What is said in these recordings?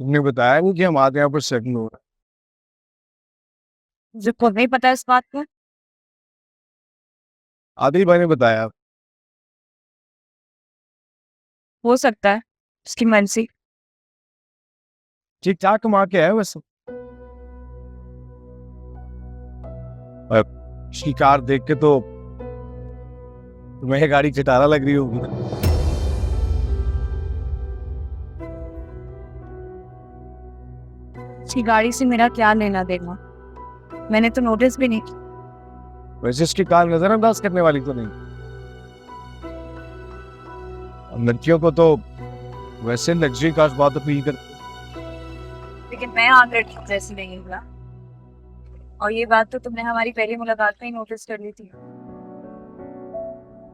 तुमने बताया नहीं कि हम आते यहाँ पर सेटल हो रहे मुझे खुद नहीं पता इस बात का। हैं। आदिल भाई ने बताया। हो सकता है उसकी मर्जी। ठीक ठाक कमा के है वैसे। उसकी कार देख के तो तुम्हें ये गाड़ी खटारा लग रही होगी ना। उसकी गाड़ी से मेरा क्या लेना देना, मैंने तो नोटिस भी नहीं किया। वैसे उसकी कार नजरअंदाज करने वाली तो नहीं। और लड़कियों को तो वैसे लग्जरी कार्स बहुत अपील करती। लेकिन मैं आम लड़की जैसी नहीं हूँ ना। और ये बात तो तुमने हमारी पहली मुलाकात में ही नोटिस कर ली थी।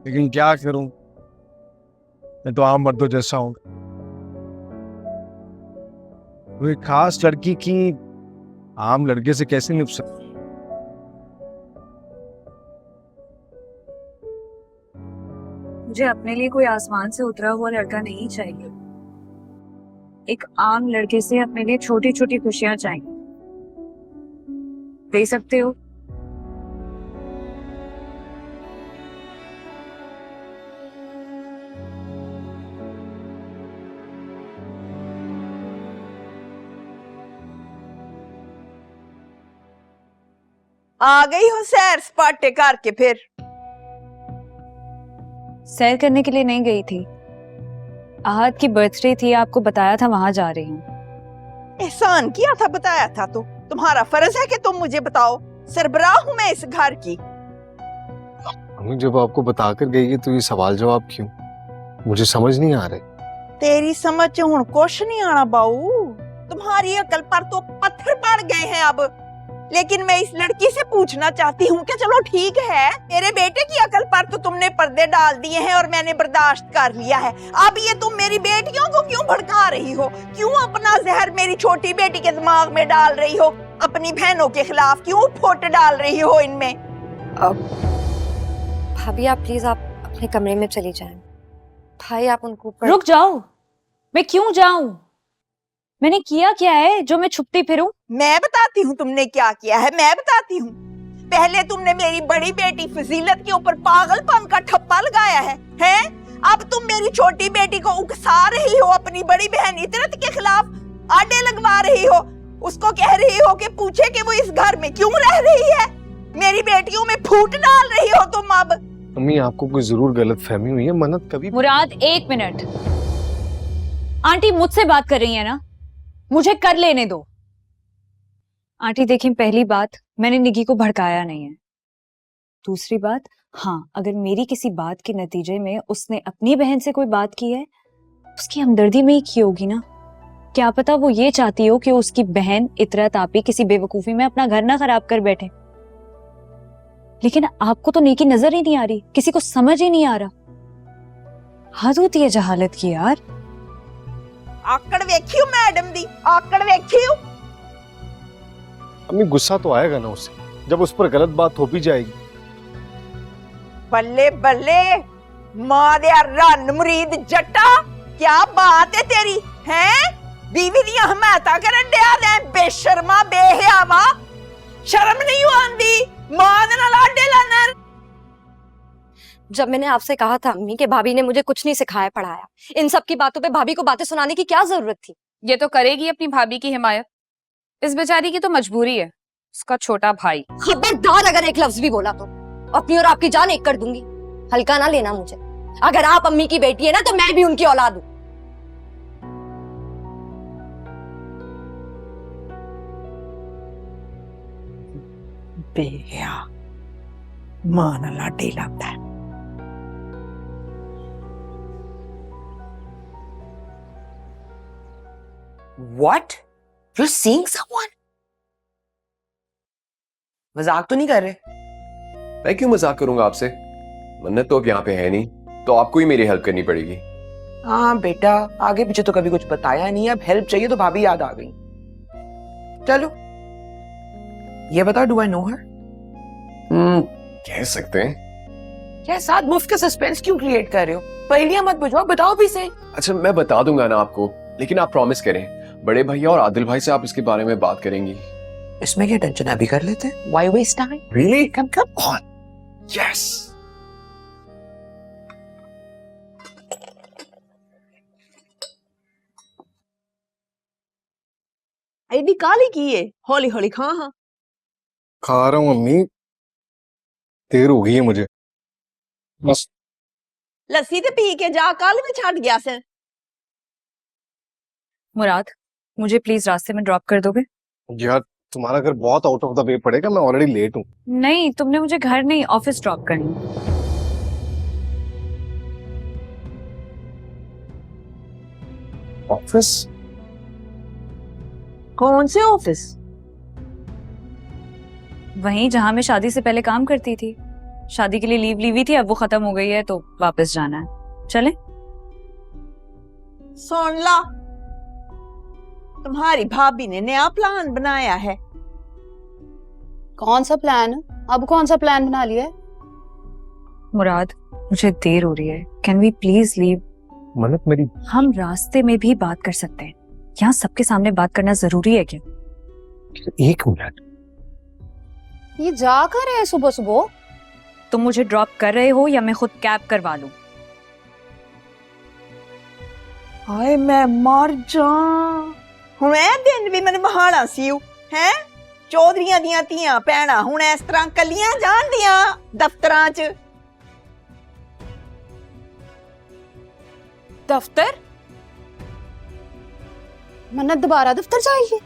लेकिन क्या करूं, मैं तो आम मर्दों जैसा हूं। कोई खास लड़की की आम लड़के से कैसे निभ सकती। मुझे अपने लिए कोई आसमान से उतरा हुआ लड़का नहीं चाहिए। एक आम लड़के से अपने लिए छोटी छोटी खुशियां चाहिए। दे सकते हो? आ गई हो सैर सपाटे करके। फिर सैर करने के लिए नहीं गई थी, आहत की बर्थडे थी, आपको बताया था वहां जा रही हूँ। एहसान किया था, बताया था तो तुम्हारा फर्ज है कि तुम मुझे बताओ। सरबराह हूं मैं इस घर की। अम्मी जब आपको बताकर गई है तो ये सवाल जवाब क्यों, मुझे समझ नहीं आ रहे। तेरी समझ च हुण कुछ नहीं आना बाऊ। तुम्हारी अकल पर तो पत्थर पड़ गए हैं अब। लेकिन मैं इस लड़की से पूछना चाहती हूँ कि चलो ठीक है, मेरे बेटे की अकल पर तो तुमने पर्दे डाल दिए हैं और मैंने बर्दाश्त कर लिया है। अब ये तुम मेरी बेटियों को क्यों भड़का रही हो? क्यों अपना जहर मेरी छोटी बेटी के दिमाग में डाल रही हो? अपनी बहनों के खिलाफ क्यों फुट डाल रही हो इनमें? भाभी आप प्लीज आप अपने कमरे में चली जाएं। भाई आप उनको रुक जाओ। मैं क्यों जाऊं? मैंने किया क्या है जो मैं छुपती फिरूं? मैं बताती हूँ तुमने क्या किया है, मैं बताती हूँ। पहले तुमने मेरी बड़ी बेटी फजीलत के ऊपर पागलपन का ठप्पा लगाया है, हैं? अब तुम मेरी छोटी बेटी को उकसा रही हो, अपनी बड़ी बहन इतरत के खिलाफ आड़े लगवा रही हो। उसको कह रही हो कि पूछे कि वो इस घर में क्यों रह रही है। मेरी बेटियों में फूट डाल रही हो तुम अब। अम्मी आपको कोई जरूर गलतफहमी हुई है। मन्नत कभी मुराद एक मिनट, आंटी मुझसे बात कर रही है ना, मुझे कर लेने दो। आंटी देखिए, पहली बात मैंने निकी को भड़काया नहीं है। दूसरी बात, हाँ अगर मेरी किसी बात के नतीजे में उसने अपनी बहन से कोई बात की है, उसकी हमदर्दी में ही की होगी ना। क्या पता वो ये चाहती हो कि उसकी बहन इतरत आपी किसी बेवकूफी में अपना घर ना खराब कर बैठे। लेकिन आपको तो नेकी नजर ही नहीं आ रही, किसी को समझ ही नहीं आ रहा। हद होती है जहालत की यार। आकड़ वेखियो मैडम दी, आकड़ वेखियो। अम्मी गुस्सा तो आएगा ना उसे, जब उस पर गलत बात हो भी जाएगी। बल्ले बल्ले मां दे रन मुरीद जट्टा, क्या बात है तेरी, हैं? बीवी दी हमायता करन दिया दे, बेशर्मा बेहयावा। शर्म नहीं आंदी मां दे नाल आडे लाना। जब मैंने आपसे कहा था अम्मी कि भाभी ने मुझे कुछ नहीं सिखाया पढ़ाया, इन सब की बातों पे भाभी को बातें सुनाने की क्या जरूरत थी? ये तो करेगी अपनी भाभी की हिमायत, इस बेचारी की तो मजबूरी है, उसका छोटा भाई। खबरदार अगर एक लफ्ज भी बोला तो अपनी और आपकी जान एक कर दूंगी। हल्का ना लेना मुझे। अगर आप अम्मी की बेटी है ना तो मैं भी उनकी औलाद हूँ। बेहया मां नाल आडे लाता है। What? You're seeing someone? मजाक तो नहीं कर रहे? मैं क्यों मजाक करूंगा आपसे? मन्नत तो अब यहाँ पे है नहीं, तो आपको ही मेरी हेल्प करनी पड़ेगी। हाँ बेटा, आगे पीछे तो कभी कुछ बताया नहीं, अब हेल्प चाहिए तो भाभी याद आ गई। चलो ये बताओ, डू आई नो हर? कह सकते हैं। क्या साथ मुफ्त का सस्पेंस क्यों क्रिएट कर रहे हो? पहेलियां मत बुझवाओ, बताओ भी सही। अच्छा मैं बता दूंगा ना आपको, लेकिन आप प्रॉमिस करें बड़े भैया और आदिल भाई से आप इसके बारे में बात करेंगी। इसमें क्या टेंशन है, अभी कर लेते हैं। Why waste time? Really? Come on. Yes. एडी काली की है, हौली हौली खा। हाँ खा रहा हूँ मम्मी, देर हो गई है मुझे। बस लस्सी ते पी के जा, काल में छट गया से। मुराद, मुझे प्लीज रास्ते में ड्रॉप कर दोगे? यार तुम्हारा घर बहुत आउट ऑफ द वे पड़ेगा, मैं ऑलरेडी लेट हूँ। नहीं, तुमने मुझे घर नहीं ऑफिस ड्रॉप करनी। ऑफिस? कौन से ऑफिस? वहीं जहां मैं शादी से पहले काम करती थी। शादी के लिए लीव ली हुई थी, अब वो खत्म हो गई है तो वापस जाना है। चले? सुन ला, तुम्हारी भाभी ने नया प्लान बनाया है। कौन सा प्लान? अब कौन सा प्लान बना लिया है? मुराद, मुझे देर हो रही है, कैन वी प्लीज लीव? मन्नत मेरी, हम रास्ते में भी बात कर सकते हैं, यहाँ सबके सामने बात करना जरूरी है क्या? 1 मिनट। ये जा कर रहे हैं सुबह सुबह? तुम मुझे ड्रॉप कर रहे हो या मैं खुद कैब करवा लूं? हाय मैं मर जा। हुण ए दिन भी मैंने बहाना सी है। चौधरियां दियां धीआं भैणां हुण इस तरह कलियां जान दियां दफ्तरां च। दफ्तर? मन्नत दोबारा दफ्तर जाएगी?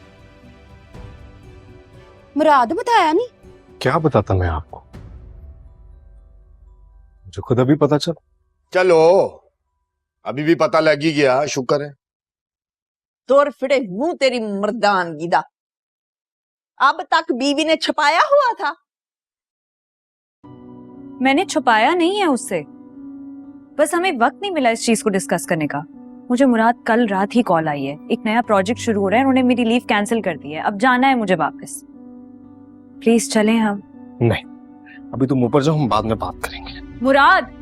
मुराद बताया नहीं? क्या बताता मैं आपको, मुझे खुद अभी पता चला। चलो अभी भी पता लग ही गया, शुक्र है। तुर फिरे मुंह तेरी मर्दानगी दा। अब तक बीवी ने छुपाया हुआ था। मैंने छुपाया नहीं है उससे, बस हमें वक्त नहीं मिला इस चीज को डिस्कस करने का। मुझे मुराद कल रात ही कॉल आई है, एक नया प्रोजेक्ट शुरू हो रहा है, उन्होंने मेरी लीव कैंसिल कर दी है, अब जाना है मुझे वापस। प्लीज चलें हम। नहीं, अभी तुम ऊपर जाओ, हम बाद में बात करेंगे। मुराद,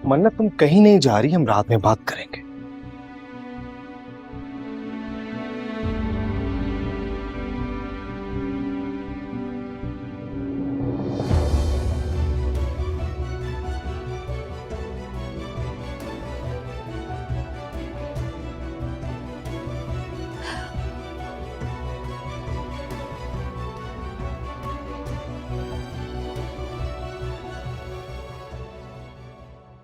मन्नत तुम कहीं नहीं जा रही, हम रात में बात करेंगे।